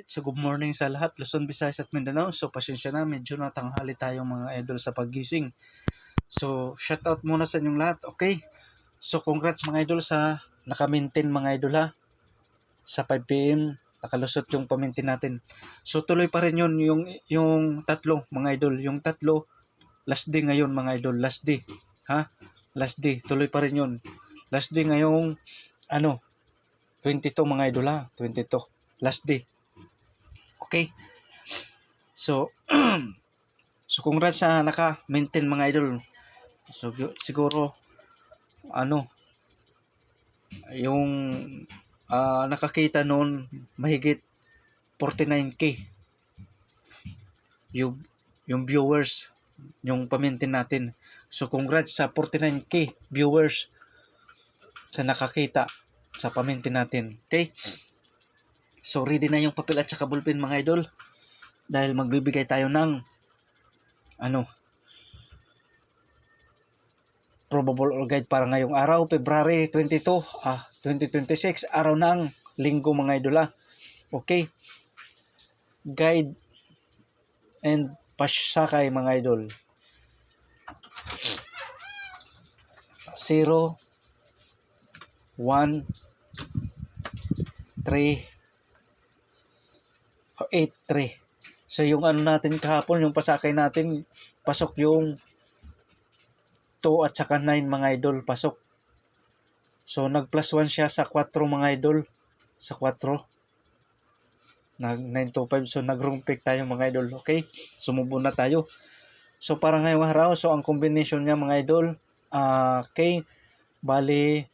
So good morning sa lahat, Luzon, Visayas at Mindanao. So pasensya na, medyo natanghali tayo mga idol sa paggising. So shout out muna sa inyong lahat, okay? So congrats mga idol sa naka-maintain mga idol ha. Sa 5 PM, nakalusot yung pa-maintain natin. So tuloy pa rin yun, yung tatlo mga idol. Yung tatlo, last day ngayon mga idol, last day. Ha? Last day, tuloy pa rin yun. Last day ngayong, 22 mga idol ha, 22. Last day. Okay? So, so congrats sa naka-maintain mga idol. So, siguro, yung nakakita noon, mahigit 49K. Yung viewers, yung pa-maintain natin. So, congrats sa 49K viewers sa nakakita sa pa-maintain natin. Okay? So, ready na yung papel at saka ballpen mga idol. Dahil magbibigay tayo ng probable or guide para ngayong araw, February 22, 2026, araw ng linggo mga idol. Okay. Guide and pasakay mga idol. 0 1 3 8 3. So yung natin kahapon, yung pasakay natin, pasok yung 2 at saka 9 mga idol, pasok. So nag plus 1 siya sa 4 mga idol, sa 4. Nag 925, so nag wrong pick tayo mga idol, okay? Sumubo na tayo. So para ngayong araw, so ang combination niya mga idol, okay, bali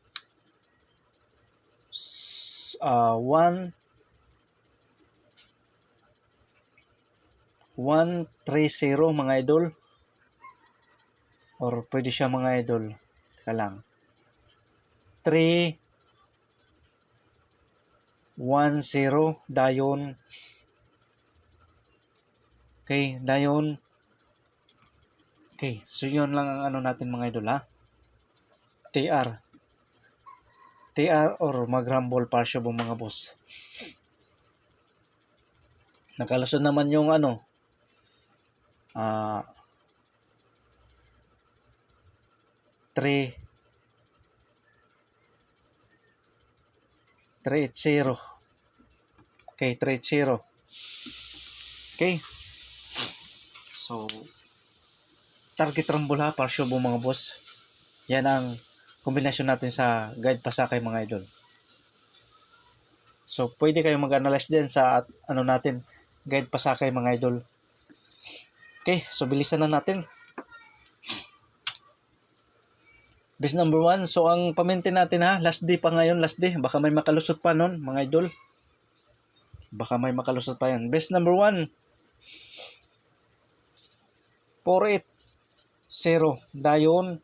130 mga idol, or pwede siya mga idol, teka lang, 310 dayon. Okay, dayon. Okay, so yun lang ang natin mga idol TR or mag-rumble partial mga boss. Nakalusot naman yung 380. Okay, 380. Okay. So, target rumble partial mga boss. Yan ang kombinasyon natin sa guide pasakay mga idol. So, pwede kayong mag-analyze din sa natin, guide pasakay mga idol. Okay, so bilisan na natin. Base number 1, so ang pa-maintain natin last day pa ngayon, last day. Baka may makalusot pa nun mga idol. Baka may makalusot pa yan. Base number 1, 480 dayon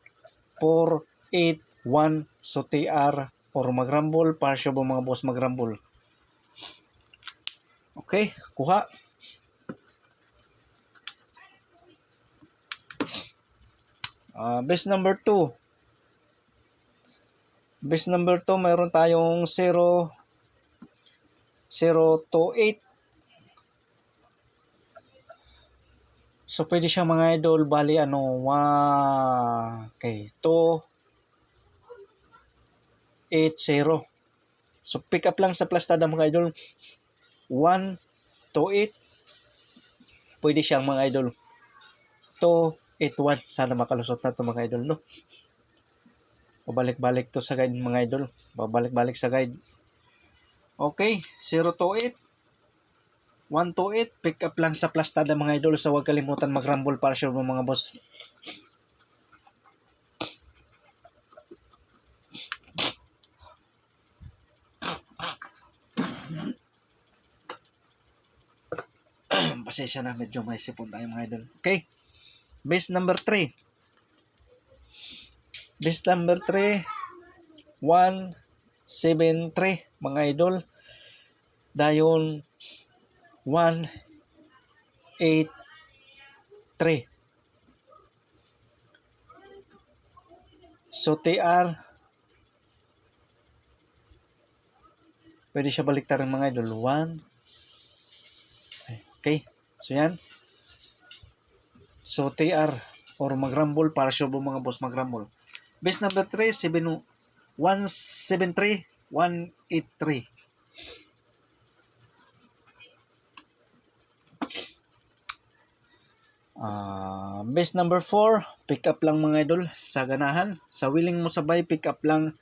481. So TR or mag-rumble partial mga boss, mag-rumble. Okay, kuha. Base number 2. Base number 2, mayroon tayong 0 to 8. So pwede siya mga idol, bali okay, 280. So pick up lang sa plastada mga idol. 1 to 8. Pwede siyang mga idol. 281. Sana makalusot na ito mga idol, no? Babalik-balik to sa guide mga idol. Babalik-balik sa guide. Okay, 0 to 8. 1 to 8. Pick up lang sa plastada mga idol. So huwag kalimutan mag-rumble partial mga boss. Pasensya na, medyo may sipon tayo mga idol. Okay. Base number 3. Base number 3, 173 mga idol. Dayon 183. So TR, pwede siya baliktarin mga idol. Okay? So yan. So TR or mag-rumble para sure po mga boss mag-rumble. Base number 3, 173,183. Base number 4, pick up lang mga idol sa ganahan. Sa willing mo sabay, pick up lang.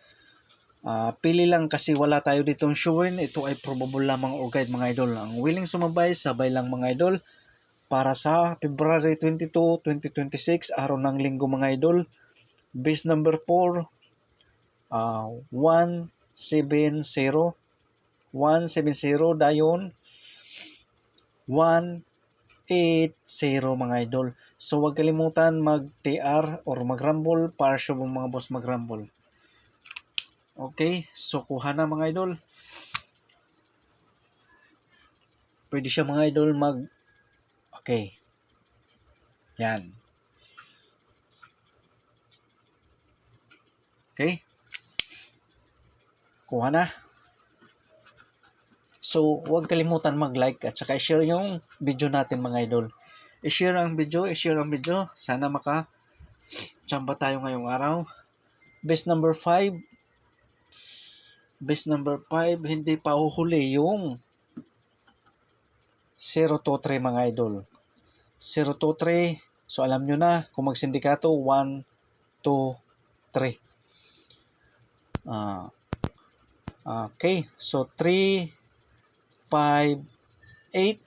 Pili lang kasi wala tayo ditong showin. Ito ay probable lamang or guide mga idol. Ang willing sumabay, sabay lang mga idol. Para sa February 22, 2026, araw ng linggo mga idol. Base number 4, 170. 170 dayon 180 mga idol. So huwag kalimutan mag-TR or mag-rumble para sure mga boss mag-rumble. Okay, so kuha na mga idol. Pwede siya mga idol okay. Yan. Okay. Kuha na. So, huwag kalimutan mag-like at saka i-share yung video natin mga idol. I-share ang video. Sana maka-tsamba tayo ngayong araw. Base number 5, hindi pa uhuli yung 023 mga idol. 023, so alam nyo na, kung magsindikato, 1, 2, 3. Okay, so 3, 5, 8.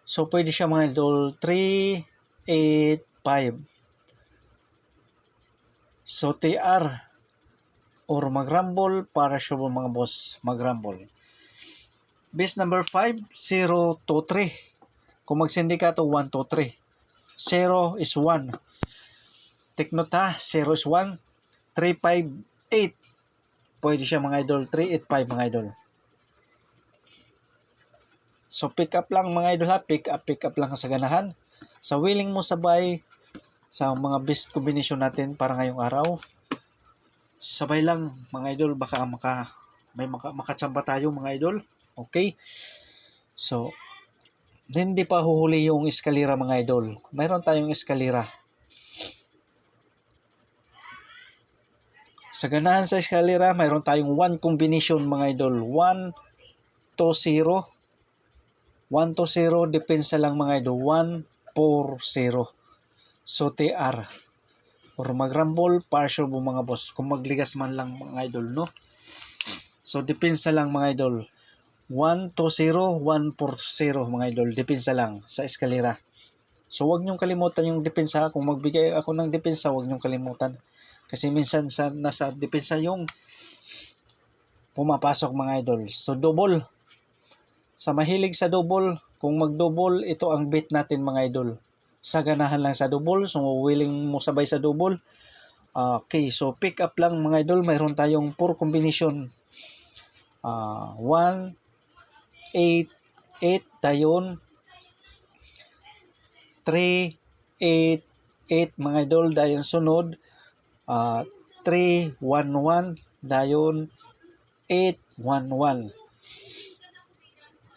So, pwede siya mga idol, 3, 8, 5. So, TR or mag-rumble para sure mga boss mag-rumble. Base number 5, 0, 2, 3. Kung magsindikato, 1, 2, 3. 0 is 1. Take note ha, 0 is 1. 3, 5, 8. Pwede siya mga idol, 3, 8, 5 mga idol. So, pick up lang mga idol ha. Pick up lang sa ganahan. Sa willing mo sabay sa mga best combination natin para ngayong araw. Sabay lang mga idol. Baka makatsamba tayo mga idol. Okay? So, hindi pa huhuli yung eskalera mga idol. Mayroon tayong eskalera. Sa ganahan sa eskalera, mayroon tayong 1 combination mga idol. 1, 2, 0. 1 to 0, depensa lang mga idol. 1, 4, 0. So, TR. Or mag-rumble, partial po mga boss. Kung magligas man lang mga idol, no? So, depensa lang mga idol. 1 to 0, 1, 4, 0 mga idol. Depensa lang sa eskalera. So, huwag niyong kalimutan yung depensa. Kung magbigay ako ng depensa, huwag niyong kalimutan. Kasi minsan nasa depensa yung pumapasok mga idol. So, double. Sa mahilig sa double, kung mag-double, ito ang bet natin mga idol. Sa ganahan lang sa double, so willing mo sabay sa double. Okay, so pick up lang mga idol. Mayroon tayong 4 combination. 1, 8, 8 dayon. 3, 8, 8 mga idol. Dayon sunod. 3, 1, 1 dayon. 8, 1, 1.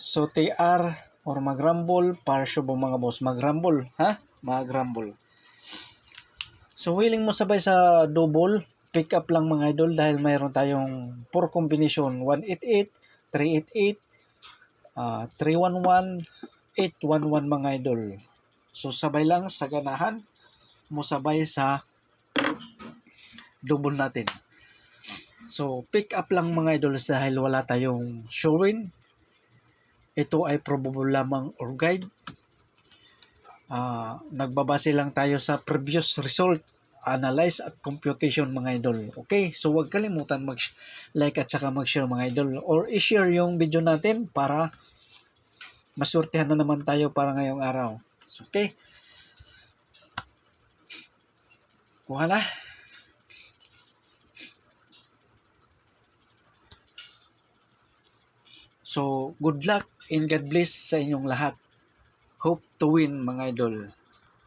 So, TR or mag-rumble para sure mga boss mag-rumble. Ha? Mag-rumble. So, willing mo sabay sa double, pick up lang mga idol dahil mayroon tayong 4 combination. 188, 388, 311, 811 mga idol. So, sabay lang sa ganahan mo sabay sa double natin. So, pick up lang mga idol dahil wala tayong showing. Ito ay probable lamang or guide. Nagbabase lang tayo sa previous result, analyze at computation mga idol. Okay, so huwag kalimutan mag-like at saka mag-share mga idol. Or i-share yung video natin para masurtihan na naman tayo para ngayong araw. So, okay. Kuha na. So, good luck and God bless sa inyong lahat. Hope to win mga idol.